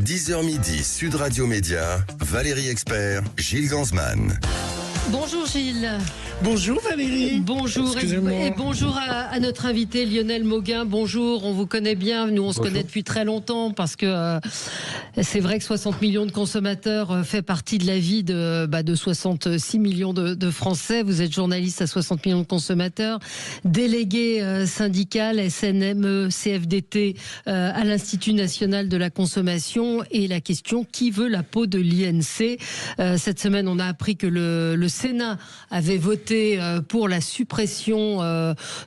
10h midi, Sud Radio Média, Valérie Expert, Gilles Gansman. Bonjour Gilles. Bonjour Valérie. Bonjour et bonjour à notre invité Lionel Mauguin. Bonjour, on vous connaît bien, nous on se connaît depuis très longtemps parce que c'est vrai que 60 millions de consommateurs fait partie de la vie de 66 millions de Français. Vous êtes journaliste à 60 millions de consommateurs, délégué syndical SNME CFDT à l'Institut National de la Consommation, et la question: qui veut la peau de l'INC? Cette semaine on a appris que le Sénat avait voté pour la suppression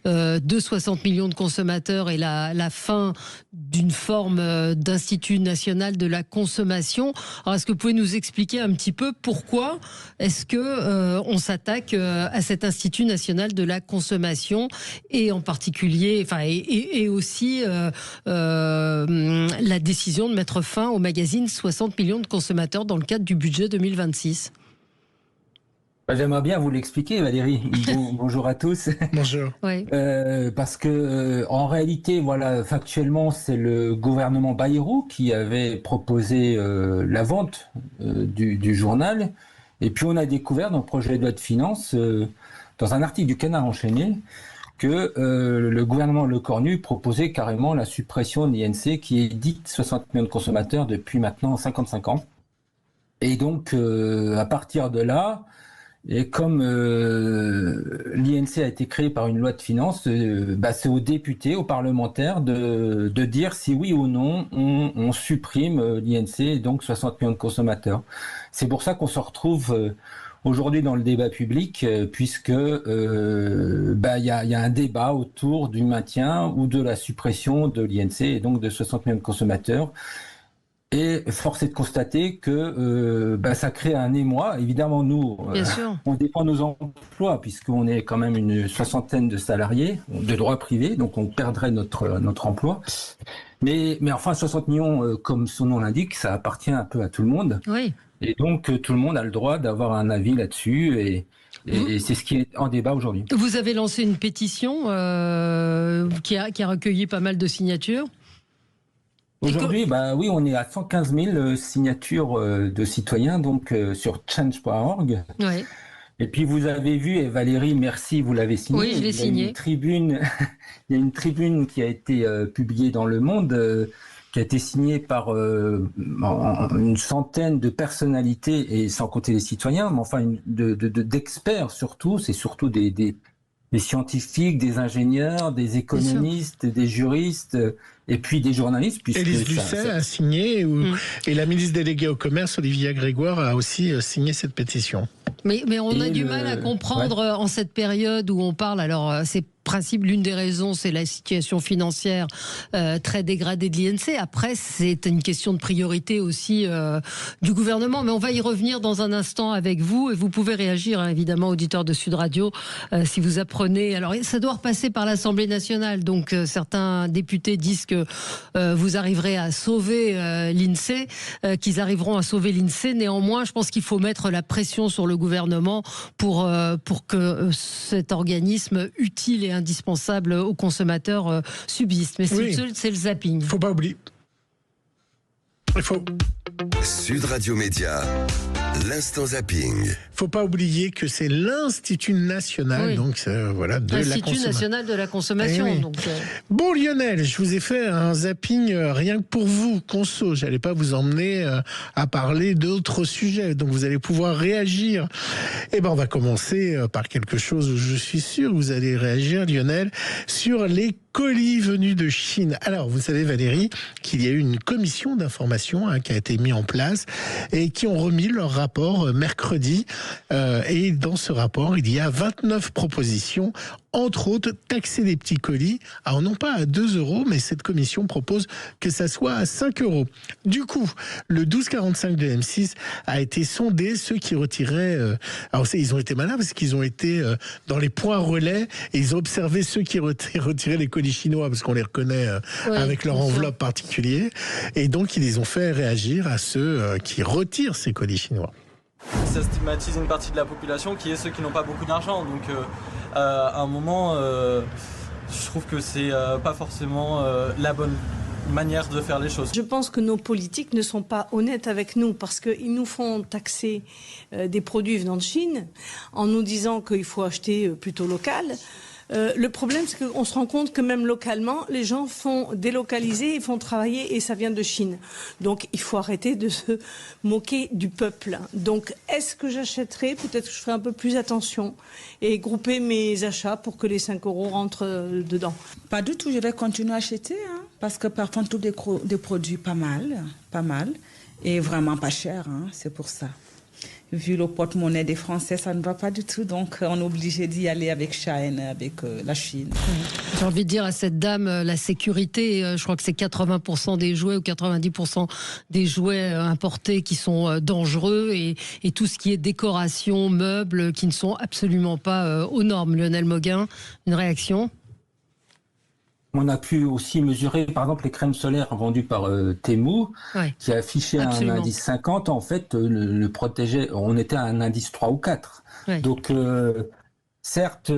de 60 millions de consommateurs et la fin d'une forme d'Institut National de la Consommation. Alors, est-ce que vous pouvez nous expliquer un petit peu pourquoi est-ce que on s'attaque à cet Institut National de la Consommation, et en particulier, et aussi la décision de mettre fin au magazine 60 millions de consommateurs dans le cadre du budget 2026? J'aimerais bien vous l'expliquer, Valérie. Bonjour à tous. Bonjour. Oui. Parce que en réalité, voilà, factuellement, c'est le gouvernement Bayrou qui avait proposé la vente du journal. Et puis on a découvert dans le projet de loi de finances, dans un article du Canard enchaîné, que le gouvernement Lecornu proposait carrément la suppression de l'INC, qui édite 60 millions de consommateurs depuis maintenant 55 ans. Et donc, à partir de là, et comme l'INC a été créé par une loi de finances, c'est aux députés, aux parlementaires de dire si oui ou non on supprime l'INC et donc 60 millions de consommateurs. C'est pour ça qu'on se retrouve aujourd'hui dans le débat public, puisque il y a un débat autour du maintien ou de la suppression de l'INC et donc de 60 millions de consommateurs. Et force est de constater que ça crée un émoi. Évidemment, nous, on dépend de nos emplois, puisqu'on est quand même une soixantaine de salariés de droit privé, donc on perdrait notre emploi. Mais enfin, 60 millions, comme son nom l'indique, ça appartient un peu à tout le monde. Oui. Et donc, tout le monde a le droit d'avoir un avis là-dessus, et c'est ce qui est en débat aujourd'hui. Vous avez lancé une pétition qui a recueilli pas mal de signatures. Aujourd'hui, oui, on est à 115 000 signatures de citoyens, donc sur change.org. Oui. Et puis vous avez vu, et Valérie, merci, vous l'avez signé. Oui, je l'ai signé. Il y a une tribune qui a été publiée dans Le Monde, qui a été signée par une centaine de personnalités, et sans compter les citoyens, mais enfin d'experts surtout. C'est surtout des scientifiques, des ingénieurs, des économistes, des juristes, et puis des journalistes. Élise Lucet a signé, et la ministre déléguée au commerce, Olivia Grégoire, a aussi signé cette pétition. Mais on a du mal à comprendre en cette période où on parle, alors c'est principe, l'une des raisons, c'est la situation financière très dégradée de l'INC. Après, c'est une question de priorité aussi du gouvernement. Mais on va y revenir dans un instant avec vous. Et vous pouvez réagir, évidemment, auditeurs de Sud Radio, si vous apprenez. Alors, ça doit repasser par l'Assemblée nationale. Donc, certains députés disent que vous arriverez à sauver l'INSEE, qu'ils arriveront à sauver l'INSEE. Néanmoins, je pense qu'il faut mettre la pression sur le gouvernement pour que cet organisme utile et indispensable aux consommateurs subsiste. Mais c'est le zapping. Faut pas oublier. Sud Radio Média, l'instant zapping. Faut pas oublier que c'est l'Institut National, donc de la consommation. L'Institut National de la Consommation. Oui. Donc, Bon Lionel, je vous ai fait un zapping rien que pour vous, conso. J'allais pas vous emmener à parler d'autres sujets, donc vous allez pouvoir réagir. On va commencer par quelque chose où je suis sûr que vous allez réagir, Lionel, sur les colis venus de Chine. Alors, vous savez, Valérie, qu'il y a eu une commission d'information qui a été mise en place et qui ont remis leur rapport mercredi. Et dans ce rapport, il y a 29 propositions, entre autres, taxer les petits colis. Alors, non pas à 2 €, mais cette commission propose que ça soit à 5 €. Du coup, le 1245 de M6 a été sondé, ceux qui retiraient... ils ont été malins parce qu'ils ont été dans les points relais et ils ont observé ceux qui retiraient les colis chinois, parce qu'on les reconnaît avec leur enveloppe particulière. Et donc, ils les ont fait réagir à ceux qui retirent ces colis chinois. Ça stigmatise une partie de la population qui est ceux qui n'ont pas beaucoup d'argent. Donc à un moment, je trouve que c'est pas forcément la bonne manière de faire les choses. Je pense que nos politiques ne sont pas honnêtes avec nous parce qu'ils nous font taxer des produits venant de Chine en nous disant qu'il faut acheter plutôt local. Le problème, c'est qu'on se rend compte que même localement, les gens font délocaliser, ils font travailler et ça vient de Chine. Donc, il faut arrêter de se moquer du peuple. Donc, est-ce que j'achèterai ? Peut-être que je ferai un peu plus attention et grouper mes achats pour que les 5 € rentrent dedans. Pas du tout, je vais continuer à acheter, parce que parfois, tous des produits pas mal, et vraiment pas cher, c'est pour ça. Vu le porte-monnaie des Français, ça ne va pas du tout. Donc, on est obligé d'y aller avec Shine, avec la Chine. J'ai envie de dire à cette dame, la sécurité, je crois que c'est 80% des jouets ou 90% des jouets importés qui sont dangereux et tout ce qui est décoration, meubles, qui ne sont absolument pas aux normes. Lionel Mauguin, une réaction ? On a pu aussi mesurer, par exemple, les crèmes solaires vendues par Temu, qui affichait un indice 50. En fait, le protégeait. On était à un indice 3 ou 4. Ouais. Donc, certes,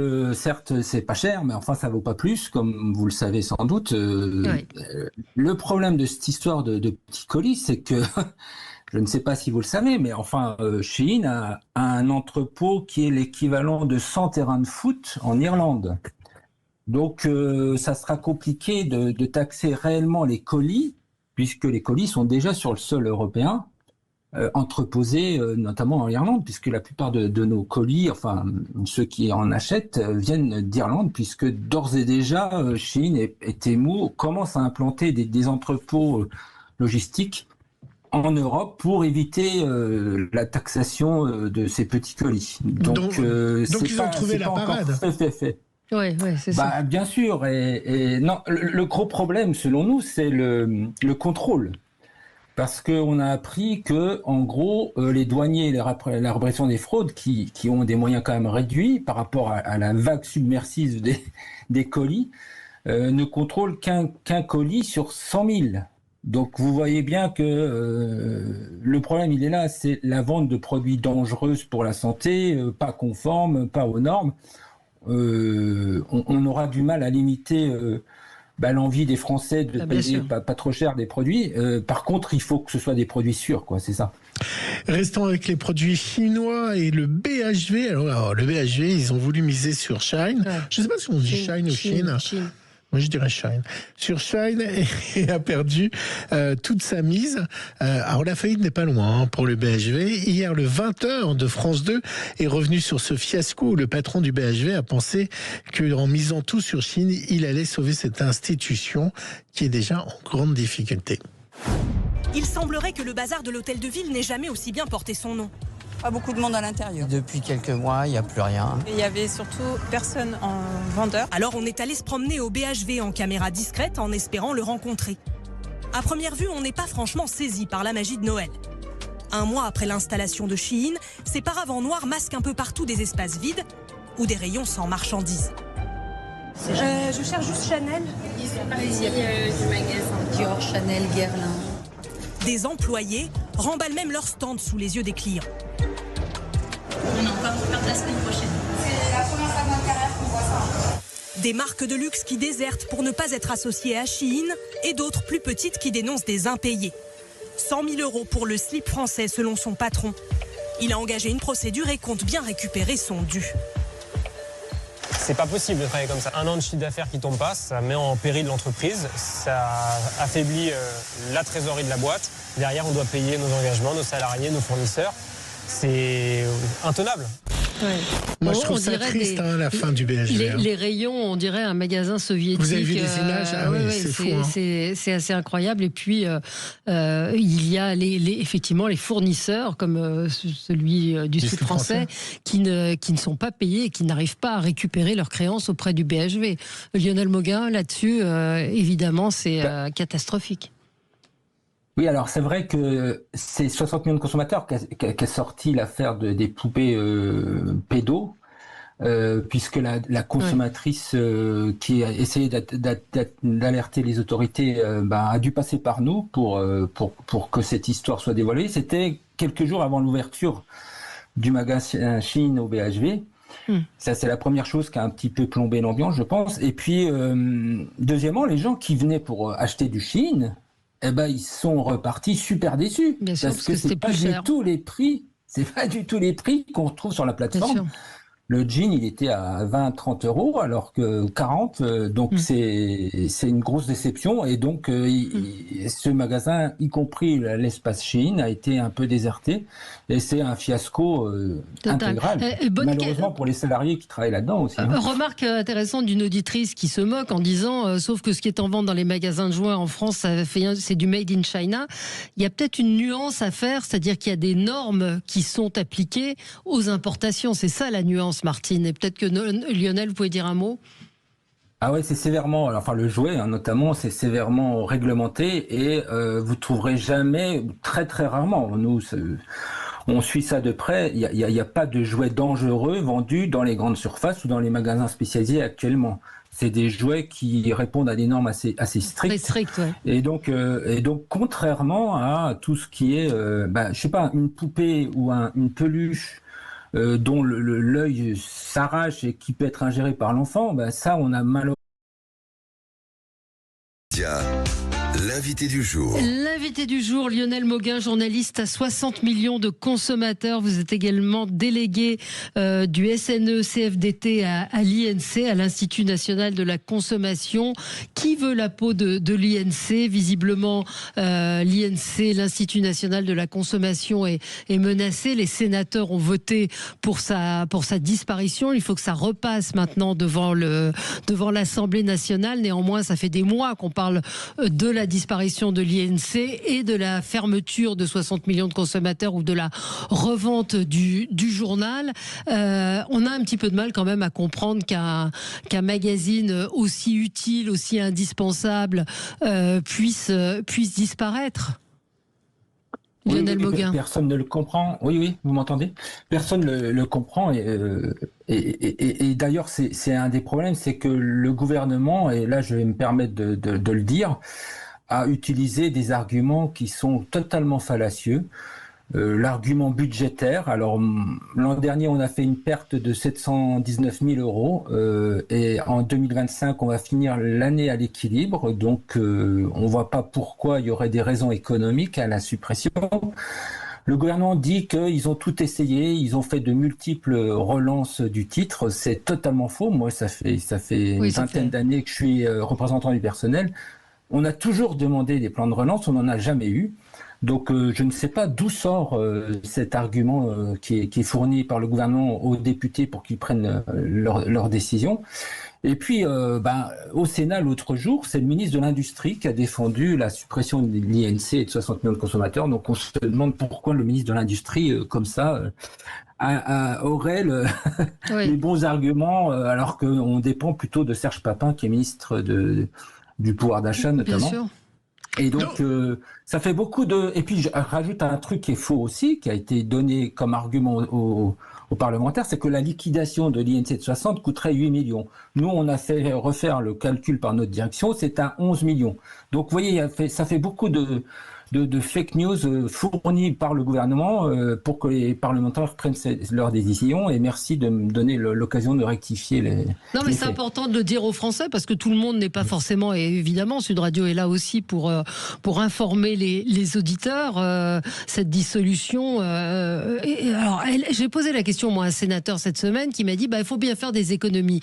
c'est pas cher, mais enfin, ça vaut pas plus, comme vous le savez sans doute. Le problème de cette histoire de petits colis, c'est que, je ne sais pas si vous le savez, mais enfin, Shein a un entrepôt qui est l'équivalent de 100 terrains de foot en Irlande. Donc, ça sera compliqué de taxer réellement les colis, puisque les colis sont déjà sur le sol européen, entreposés notamment en Irlande, puisque la plupart de nos colis, enfin ceux qui en achètent, viennent d'Irlande, puisque d'ores et déjà, Shein et Temu commencent à implanter des entrepôts logistiques en Europe pour éviter la taxation de ces petits colis. Donc ils ont trouvé la parade. Fait. Oui, c'est ça. Bien sûr. Et non, le gros problème, selon nous, c'est le contrôle. Parce qu'on a appris que, en gros, les douaniers, la répression des fraudes, qui ont des moyens quand même réduits par rapport à la vague submersive des colis, ne contrôlent qu'un colis sur 100 000. Donc, vous voyez bien que le problème, il est là, c'est la vente de produits dangereux pour la santé, pas conformes, pas aux normes. On aura du mal à limiter l'envie des Français de payer pas trop cher des produits. Par contre, il faut que ce soit des produits sûrs, quoi, c'est ça. Restons avec les produits chinois et le BHV. Alors le BHV, ils ont voulu miser sur Shine. Je ne sais pas si on dit Shine ou Chine. Moi, je dirais Shine. Sur Shine, et a perdu toute sa mise. Alors, la faillite n'est pas loin pour le BHV. Hier, le 20h de France 2 est revenu sur ce fiasco où le patron du BHV a pensé qu'en misant tout sur Chine, il allait sauver cette institution qui est déjà en grande difficulté. Il semblerait que le bazar de l'hôtel de ville n'ait jamais aussi bien porté son nom. Pas beaucoup de monde à l'intérieur. Depuis quelques mois, il n'y a plus rien. Il y avait surtout personne en vendeur. Alors on est allé se promener au BHV en caméra discrète en espérant le rencontrer. À première vue, on n'est pas franchement saisi par la magie de Noël. Un mois après l'installation de Shein, ces paravents noirs masquent un peu partout des espaces vides ou des rayons sans marchandises. Je cherche juste Chanel. Ils sont partis du magasin Dior, Chanel, Guerlain. Des employés remballent même leur stand sous les yeux des clients. On est encore pour faire la semaine prochaine. C'est la première fois de notre carrière qu'on voit ça. Des marques de luxe qui désertent pour ne pas être associées à Shein et d'autres plus petites qui dénoncent des impayés. 100 000 € pour le slip français selon son patron. Il a engagé une procédure et compte bien récupérer son dû. C'est pas possible de travailler comme ça. Un an de chiffre d'affaires qui tombe pas, ça met en péril l'entreprise, ça affaiblit la trésorerie de la boîte. Derrière, on doit payer nos engagements, nos salariés, nos fournisseurs. C'est intenable. Ouais. Moi, je trouve ça triste, la fin du BHV. Les rayons, on dirait un magasin soviétique. Vous avez vu des images c'est fou. C'est assez incroyable. Et puis, il y a effectivement les fournisseurs, comme celui du sud français, qui ne sont pas payés et qui n'arrivent pas à récupérer leurs créances auprès du BHV. Lionel Mauguin, là-dessus, évidemment, c'est catastrophique. Oui, alors c'est vrai que c'est 60 millions de consommateurs qu'a sorti l'affaire des poupées pédos, puisque la consommatrice qui a essayé d'alerter les autorités a dû passer par nous pour que cette histoire soit dévoilée. C'était quelques jours avant l'ouverture du magasin Shein au BHV. Ça, c'est la première chose qui a un petit peu plombé l'ambiance, je pense. Et puis, deuxièmement, les gens qui venaient pour acheter du Shein, ils sont repartis super déçus. Bien sûr, parce que c'est pas du tout les prix. C'est pas du tout les prix qu'on retrouve sur la plateforme. Le jean, il était à 20-30 euros, alors que 40, donc c'est une grosse déception. Et donc, ce magasin, y compris l'espace Shein, a été un peu déserté. Et c'est un fiasco intégral. Malheureusement pour les salariés qui travaillent là-dedans aussi. Remarque intéressante d'une auditrice qui se moque en disant sauf que ce qui est en vente dans les magasins de jouets en France, c'est du made in China. Il y a peut-être une nuance à faire, c'est-à-dire qu'il y a des normes qui sont appliquées aux importations. C'est ça la nuance, Martine. Et peut-être que Lionel, vous pouvez dire un mot? Ah ouais, c'est sévèrement, enfin le jouet notamment, c'est sévèrement réglementé et vous trouverez jamais, très très rarement, nous on suit ça de près, il y a pas de jouets dangereux vendus dans les grandes surfaces ou dans les magasins spécialisés actuellement. C'est des jouets qui répondent à des normes assez strictes. Très strictes, ouais. Et donc, contrairement à tout ce qui est, je sais pas, une poupée ou une peluche dont l'œil s'arrache et qui peut être ingéré par l'enfant, ça, on a malheureusement. L'invité du jour. L'invité du jour, Lionel Mauguin, journaliste à 60 millions de consommateurs. Vous êtes également délégué du SNE-CFDT à l'INC, à l'Institut National de la Consommation. Qui veut la peau de l'INC? Visiblement, l'INC, l'Institut National de la Consommation, est menacé. Les sénateurs ont voté pour sa disparition. Il faut que ça repasse maintenant devant l'Assemblée nationale. Néanmoins, ça fait des mois qu'on parle de la disparition de l'INC et de la fermeture de 60 millions de consommateurs ou de la revente du journal. On a un petit peu de mal quand même à comprendre qu'un magazine aussi utile, aussi indispensable puisse disparaître. Lionel Mauguin. Personne ne le comprend. Oui, vous m'entendez? Personne ne le comprend. Et d'ailleurs, c'est un des problèmes, c'est que le gouvernement, et là je vais me permettre de le dire, a utilisé des arguments qui sont totalement fallacieux. L'argument budgétaire, alors l'an dernier on a fait une perte de 719 000 euros et en 2025 on va finir l'année à l'équilibre, donc on voit pas pourquoi il y aurait des raisons économiques à la suppression. Le gouvernement dit qu'ils ont tout essayé, ils ont fait de multiples relances du titre, c'est totalement faux. Moi ça fait une vingtaine d'années que je suis représentant du personnel. On a toujours demandé des plans de relance, on n'en a jamais eu. Donc je ne sais pas d'où sort cet argument qui est fourni par le gouvernement aux députés pour qu'ils prennent leur décision. Et puis au Sénat l'autre jour, c'est le ministre de l'Industrie qui a défendu la suppression de l'INC et de 60 millions de consommateurs. Donc on se demande pourquoi le ministre de l'Industrie comme ça aurait les bons arguments alors qu'on dépend plutôt de Serge Papin qui est ministre du pouvoir d'achat notamment. Bien sûr. Et donc, ça fait beaucoup de... Et puis, je rajoute un truc qui est faux aussi, qui a été donné comme argument aux parlementaires, c'est que la liquidation de l'INC de 60 coûterait 8 millions. Nous, on a fait refaire le calcul par notre direction, c'est à 11 millions. Donc, vous voyez, ça fait beaucoup de fake news fournies par le gouvernement pour que les parlementaires prennent leurs décisions. Et merci de me donner l'occasion de rectifier les... Non, mais c'est important de le dire aux Français parce que tout le monde n'est pas forcément... Et évidemment, Sud Radio est là aussi pour informer les auditeurs. Cette dissolution... alors, j'ai posé la question, moi, à un sénateur cette semaine qui m'a dit il faut bien faire des économies.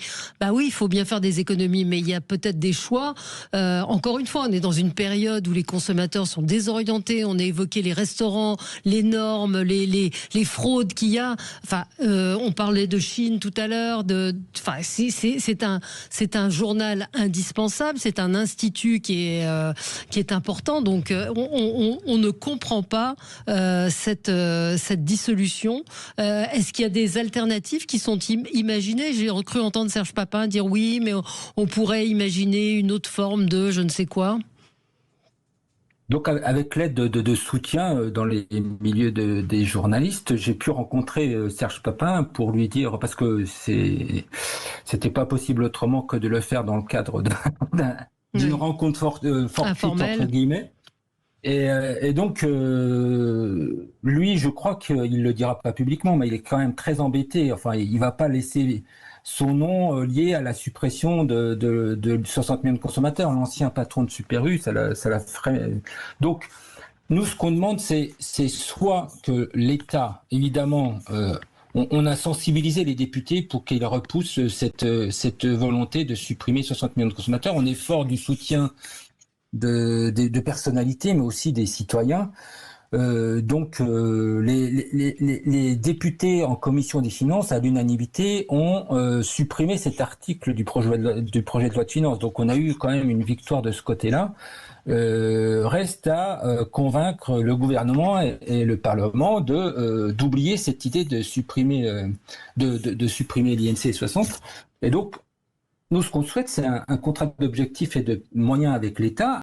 Oui, il faut bien faire des économies, mais il y a peut-être des choix. Encore une fois, on est dans une période où les consommateurs sont désorientés. On a évoqué les restaurants, les normes, les fraudes qu'il y a. On parlait de Chine tout à l'heure. C'est un journal indispensable. C'est un institut qui est important. Donc, on ne comprend pas cette dissolution. Est-ce qu'il y a des alternatives qui sont imaginées? J'ai cru entendre Serge Papin dire oui, mais on pourrait imaginer une autre forme de je ne sais quoi. Donc, avec l'aide de soutien dans les milieux des journalistes, j'ai pu rencontrer Serge Papin pour lui dire, parce que c'était pas possible autrement que de le faire dans le cadre d'une rencontre fortuite, entre guillemets. Et donc, lui, je crois qu'il le dira pas publiquement, mais il est quand même très embêté. Enfin, il va pas laisser son nom lié à la suppression de 60 millions de consommateurs. L'ancien patron de Super U, ça la ferait. Donc, nous, ce qu'on demande, c'est soit que l'État, évidemment, on a sensibilisé les députés pour qu'ils repoussent cette volonté de supprimer 60 millions de consommateurs. On est fort du soutien de personnalités, mais aussi des citoyens. Donc, les députés en commission des finances, à l'unanimité, ont supprimé cet article du projet de loi de finances. Donc, on a eu quand même une victoire de ce côté-là. Reste à convaincre le gouvernement et le Parlement d'oublier cette idée de supprimer l'INC 60. Et donc, nous, ce qu'on souhaite, c'est un contrat d'objectifs et de moyens avec l'État.